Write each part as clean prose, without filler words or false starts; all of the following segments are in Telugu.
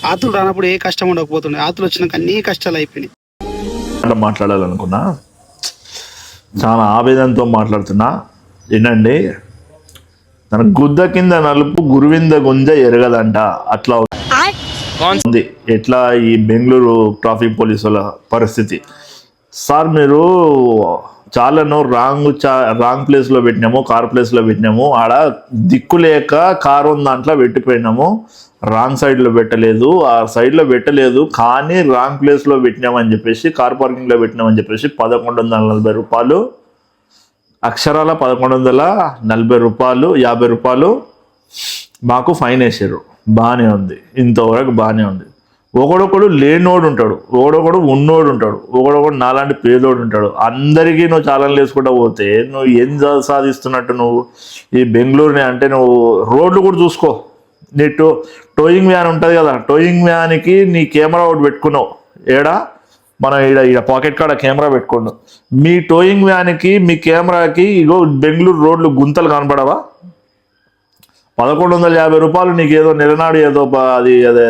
ఆతులు రానప్పుడు ఏ కష్టం ఉండకపోతుండే, ఆతులు వచ్చినాక అన్ని కష్టాలు అయిపోయినాయి. మాట్లాడాలనుకున్నా, చాలా ఆవేదనతో మాట్లాడుతున్నా. వినండి, తన గుద్ద కింద నలుపు గురువింద గుంజ ఎరగదంట. అట్లా ఉంది ఎట్లా ఈ బెంగళూరు ట్రాఫిక్ పోలీసుల పరిస్థితి. సార్ మీరు చాలాను రాంగ్ ప్లేస్లో పెట్టినాము, కార్ ప్లేస్లో పెట్టినాము, ఆడ దిక్కు లేక కారు ఉన్న దాంట్లో పెట్టిపోయినాము, రాంగ్ సైడ్లో పెట్టలేదు, ఆ సైడ్లో పెట్టలేదు కానీ రాంగ్ ప్లేస్లో పెట్టినామని చెప్పేసి, కార్ పార్కింగ్లో పెట్టినామని చెప్పేసి 1140 రూపాయలు, అక్షరాల 1140 రూపాయలు, 50 రూపాయలు మాకు ఫైన్ వేసారు. బాగానే ఉంది, ఇంతవరకు బాగానే ఉంది. ఒకడొకడు లేనోడు ఉంటాడు, ఒకడొకడు ఉన్నోడు ఉంటాడు, ఒకడొకడు నాలాంటి పేదోడు ఉంటాడు. అందరికీ నువ్వు ఛాలెంజ్ వేసుకుంటూ పోతే నువ్వు ఏం సాధిస్తున్నట్టు? నువ్వు ఈ బెంగళూరుని అంటే నువ్వు రోడ్లు కూడా చూసుకో. నీ టోయింగ్ వ్యాన్ ఉంటుంది కదా, టోయింగ్ వ్యాన్కి నీ కెమెరా ఒకటి పెట్టుకున్నావు. ఏడా మనం ఈడ పాకెట్ కాడ కెమెరా పెట్టుకున్నావు. మీ టోయింగ్ వ్యాన్కి మీ కెమెరాకి ఇగో బెంగళూరు రోడ్లు గుంతలు కనపడవా? 1150 రూపాయలు నీకు ఏదో నెలనాడు ఏదో అది అదే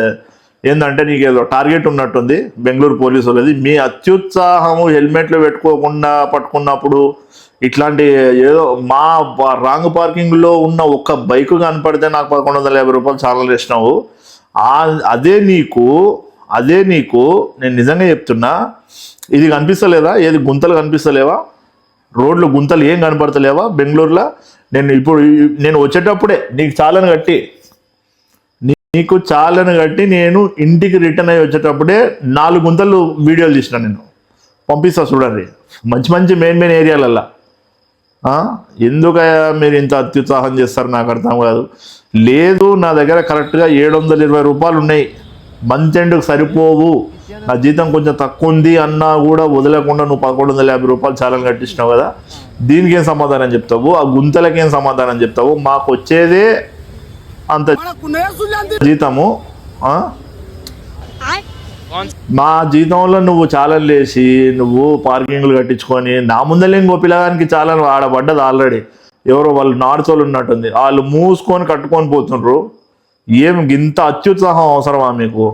ఏంటంటే నీకు ఏదో టార్గెట్ ఉన్నట్టుంది బెంగళూరు పోలీసులది. మీ అత్యుత్సాహము హెల్మెట్లు పెట్టుకోకుండా పట్టుకున్నప్పుడు ఇట్లాంటి ఏదో మా రాంగ్ పార్కింగ్లో ఉన్న ఒక్క బైక్ కనపడితే నాకు 1150 రూపాయలు ఛానల్ వేసినావు. అదే నీకు నేను నిజంగా చెప్తున్నా, ఇది కనిపిస్తలేదా? ఏది గుంతలు కనిపిస్తలేవా? రోడ్లు గుంతలు ఏం కనపడతలేవా బెంగళూరులో? నేను వచ్చేటప్పుడే నీకు చాలని కట్టి నేను ఇంటికి రిటర్న్ అయ్యి వచ్చేటప్పుడే 4 గుంతలు వీడియోలు తీసిన, నేను పంపిస్తా చూడండి. మంచి మెయిన్ ఏరియాలల్లా. ఎందుకు మీరు ఇంత అత్యుత్సాహం చేస్తారు నాకు అర్థం కాదు. లేదు, నా దగ్గర కరెక్ట్గా 720 రూపాయలు ఉన్నాయి, మంత్ ఎండ్కి సరిపోవు, నా జీతం కొంచెం తక్కువ ఉంది అన్నా కూడా వదలకుండా నువ్వు 1150 రూపాయలు ఛాలెంజ్ కట్టించినావు కదా, దీనికి ఏం సమాధానం చెప్తావు? ఆ గుంతలకి ఏం సమాధానం చెప్తావు? మాకు వచ్చేదే అంత జీతము. మా జీతంలో నువ్వు ఛాలెంజ్ వేసి నువ్వు పార్కింగ్లు కట్టించుకొని నా ముందలే ఇంకో పిల్లగానికి ఛాలెంజ్ ఆడబడ్డది ఆల్రెడీ. ఎవరో వాళ్ళు నార్తోళ్ళు ఉన్నట్టుంది, వాళ్ళు మూసుకొని కట్టుకొని పోతుండ్రు. ఏం ఇంత అత్యుత్సాహం అవసరమా మీకు?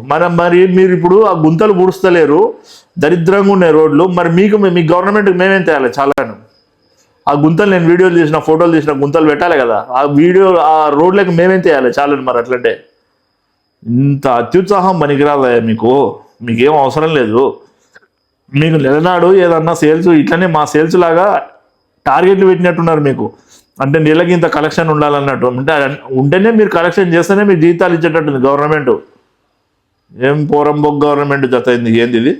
మరి మీరు ఇప్పుడు ఆ గుంతలు పూడుస్తలేరు, దరిద్రంగా ఉన్నాయి రోడ్లు. మరి మీ గవర్నమెంట్కి మేమేం తేయాలి? చాలా ఆ గుంతలు నేను వీడియోలు తీసిన, ఫోటోలు తీసిన గుంతలు పెట్టాలి కదా, ఆ రోడ్లకి మేమేం తేయాలి? చాలా మరి అట్లంటే ఇంత అత్యుత్సాహం పనికిరాదా మీకేం అవసరం లేదు. మీకు నెలనాడు ఏదన్నా సేల్స్ ఇట్లనే మా సేల్స్ లాగా టార్గెట్లు పెట్టినట్టున్నారు మీకు. అంటే నెలకి ఇంత కలెక్షన్ ఉండాలన్నట్టు. అంటే ఉంటేనే మీరు కలెక్షన్ చేస్తేనే మీరు జీతాలు ఇచ్చేటట్టుంది గవర్నమెంట్. ఏం పోరంబొక్ గవర్నమెంట్ జత అయింది ఏంది ఇది?